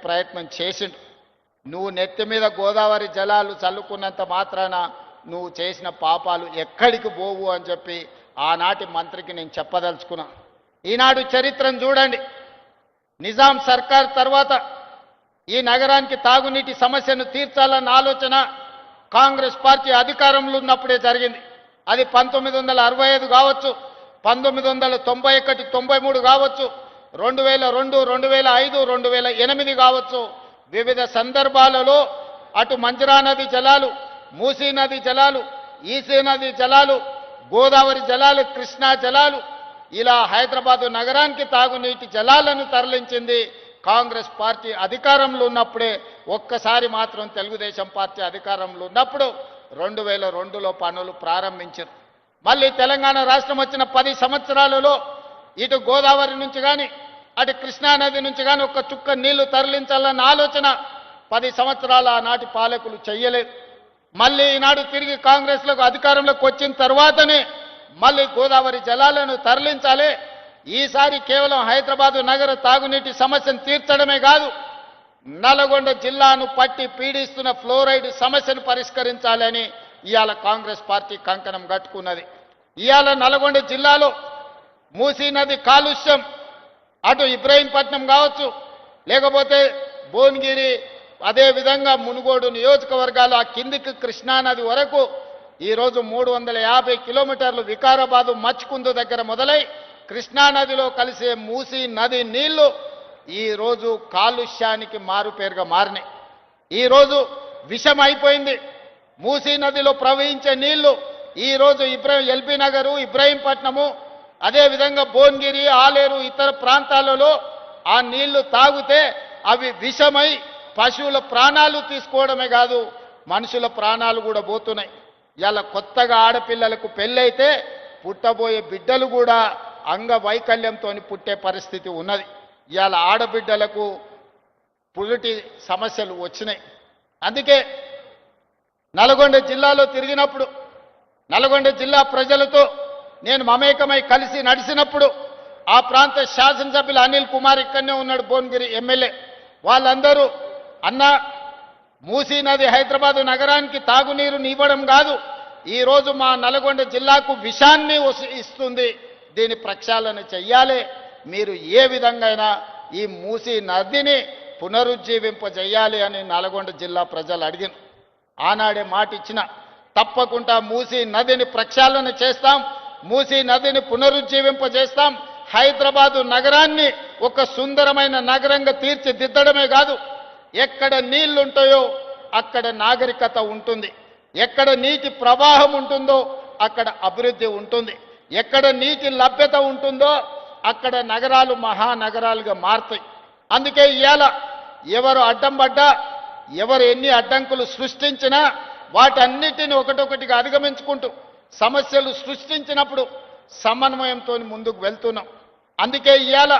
ప్రయత్నం చేసిండు. నువ్వు నెత్తి మీద గోదావరి జలాలు చల్లుకున్నంత మాత్రాన నువ్వు చేసిన పాపాలు ఎక్కడికి పోవు అని చెప్పి ఆనాటి మంత్రికి నేను చెప్పదలుచుకున్నా. ఈనాడు చరిత్రను చూడండి. నిజాం సర్కార్ తర్వాత ఈ నగరానికి తాగునీటి సమస్యను తీర్చాలన్న ఆలోచన కాంగ్రెస్ పార్టీ అధికారంలో ఉన్నప్పుడే జరిగింది. అది 1965 కావచ్చు, 1991, 93 కావచ్చు, 2002, 2005, 2008 కావచ్చు. వివిధ సందర్భాలలో అటు మంజరా నది జలాలు, మూసీ నది జలాలు, ఈసీ నది జలాలు, గోదావరి జలాలు, కృష్ణా జలాలు, ఇలా హైదరాబాదు నగరానికి తాగునీటి జలాలను తరలించింది కాంగ్రెస్ పార్టీ అధికారంలో ఉన్నప్పుడే. ఒక్కసారి మాత్రం తెలుగుదేశం పార్టీ అధికారంలో ఉన్నప్పుడు 2002లో పనులు ప్రారంభించారు. మళ్ళీ తెలంగాణ రాష్ట్రం వచ్చిన 10 సంవత్సరాలలో ఇటు గోదావరి నుంచి కానీ అటు కృష్ణా నది నుంచి కానీ ఒక్క చుక్క నీళ్లు తరలించాలన్న ఆలోచన 10 సంవత్సరాల ఆనాటి పాలకులు చెయ్యలేదు. మళ్ళీ ఈనాడు తిరిగి కాంగ్రెస్లకు అధికారంలోకి వచ్చిన తర్వాతనే మళ్ళీ గోదావరి జలాలను తరలించాలి. ఈసారి కేవలం హైదరాబాదు నగర తాగునీటి సమస్యను తీర్చడమే కాదు, నల్గొండ జిల్లాను పట్టి పీడిస్తున్న ఫ్లోరైడ్ సమస్యను పరిష్కరించాలని ఇవాళ కాంగ్రెస్ పార్టీ కంకణం కట్టుకున్నది. ఇవాళ నల్గొండ జిల్లాలో మూసీ నది కాలుష్యం అటు ఇబ్రహీంపట్నం కావచ్చు, లేకపోతే భువనగిరి, అదేవిధంగా మునుగోడు నియోజకవర్గాలు ఆ కిందికి కృష్ణానది వరకు ఈరోజు 350 కిలోమీటర్లు వికారాబాదు మచ్కుందు దగ్గర మొదలై కృష్ణానదిలో కలిసే మూసీ నది నీళ్లు ఈరోజు కాలుష్యానికి మారుపేరుగా మారినాయి. ఈరోజు విషం అయిపోయింది. మూసీ నదిలో ప్రవహించే నీళ్లు ఈరోజు ఎల్బీ నగరు, ఇబ్రహీంపట్నము, అదేవిధంగా భువనగిరి, ఆలేరు, ఇతర ప్రాంతాలలో ఆ నీళ్లు తాగితే అవి విషమై పశువుల ప్రాణాలు తీసుకోవడమే కాదు, మనుషుల ప్రాణాలు కూడా పోతున్నాయి. ఇలా కొత్తగా ఆడపిల్లలకు పెళ్ళైతే పుట్టబోయే బిడ్డలు కూడా అంగవైకల్యంతో పుట్టే పరిస్థితి ఉన్నది. ఇవాళ ఆడబిడ్డలకు పురిటి సమస్యలు వచ్చినాయి. అందుకే నల్గొండ జిల్లాలో తిరిగినప్పుడు, నల్గొండ జిల్లా ప్రజలతో నేను మమేకమై కలిసి నడిచినప్పుడు ఆ ప్రాంత శాసనసభ్యులు అనిల్ కుమార్ ఇక్కడనే ఉన్నాడు, భువనగిరి ఎమ్మెల్యే, వాళ్ళందరూ అన్న మూసీ నది హైదరాబాదు నగరానికి తాగునీరుని ఇవ్వడం కాదు, ఈరోజు మా నల్గొండ జిల్లాకు విషాన్ని ఇస్తుంది, దీని ప్రక్షాళన చెయ్యాలి, మీరు ఏ విధంగా ఈ మూసీ నదిని పునరుజ్జీవింపజేయాలి అని నల్గొండ జిల్లా ప్రజలు అడిగిన. ఆనాడే మాట ఇచ్చిన, తప్పకుండా మూసీ నదిని ప్రక్షాళన చేస్తాం, మూసీ నదిని పునరుజ్జీవింపజేస్తాం, హైదరాబాదు నగరాన్ని ఒక సుందరమైన నగరంగా తీర్చిదిద్దడమే కాదు, ఎక్కడ నీళ్లుంటాయో అక్కడ నాగరికత ఉంటుంది, ఎక్కడ నీటి ప్రవాహం ఉంటుందో అక్కడ అభివృద్ధి ఉంటుంది, ఎక్కడ నీటి లభ్యత ఉంటుందో అక్కడ నగరాలు మహానగరాలుగా మారుతాయి. అందుకే ఇవాళ ఎవరు అడ్డం పడ్డా, ఎవరు ఎన్ని అడ్డంకులు సృష్టించినా వాటన్నిటిని ఒకటొకటిగా అధిగమించుకుంటూ సమస్యలు సృష్టించినప్పుడు సమన్వయంతో ముందుకు వెళ్తున్నాం. అందుకే ఇవాళ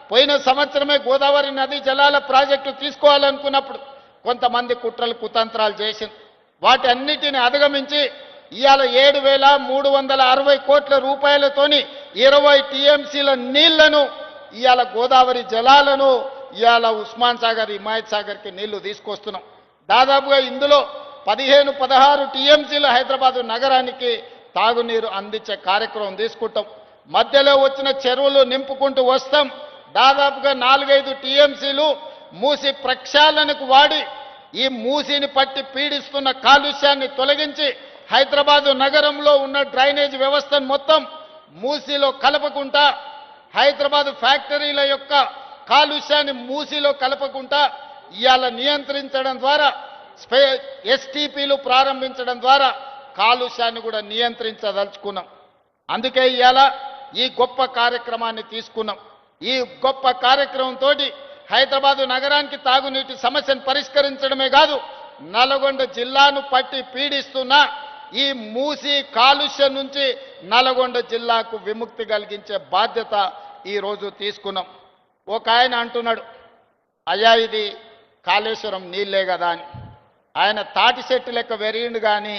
పోయిన సంవత్సరమే గోదావరి నదీ జలాల ప్రాజెక్టు తీసుకోవాలనుకున్నప్పుడు కొంతమంది కుట్రలు కుతంత్రాలు చేసింది. వాటి అన్నిటిని అధిగమించి ఇవాళ 7,360 కోట్ల రూపాయలతోని 20 టీఎంసీల నీళ్లను ఇవాళ గోదావరి జలాలను ఇవాళ ఉస్మాన్ సాగర్, హిమాయత్ సాగర్కి నీళ్లు తీసుకొస్తున్నాం. దాదాపుగా ఇందులో 15-16 టీఎంసీలు హైదరాబాదు నగరానికి తాగునీరు అందించే కార్యక్రమం తీసుకుంటాం. మధ్యలో వచ్చిన చెరువులు నింపుకుంటూ వస్తాం. దాదాపుగా 4-5 టీఎంసీలు మూసి ప్రక్షాళనకు వాడి ఈ మూసిని పట్టి పీడిస్తున్న కాలుష్యాన్ని తొలగించి హైదరాబాదు నగరంలో ఉన్న డ్రైనేజ్ వ్యవస్థను మొత్తం మూసిలో కలపకుండా, హైదరాబాదు ఫ్యాక్టరీల యొక్క కాలుష్యాన్ని మూసిలో కలపకుండా ఇవాళ నియంత్రించడం ద్వారా, ఎస్టీపీలు ప్రారంభించడం ద్వారా కాలుష్యాన్ని కూడా నియంత్రించదలుచుకున్నాం. అందుకే ఇవాళ ఈ గొప్ప కార్యక్రమాన్ని తీసుకున్నాం. ఈ గొప్ప కార్యక్రమంతో హైదరాబాదు నగరానికి తాగునీటి సమస్యను పరిష్కరించడమే కాదు, నల్గొండ జిల్లాను పట్టి పీడిస్తున్న ఈ మూసి కాలుష్యం నుంచి నల్గొండ జిల్లాకు విముక్తి కలిగించే బాధ్యత ఈరోజు తీసుకున్నాం. ఒక ఆయన అంటున్నాడు, అయ్యా ఇది కాళేశ్వరం నీళ్ళే కదా అని. ఆయన తాటి చెట్టు లెక్క వెరిగిండు కానీ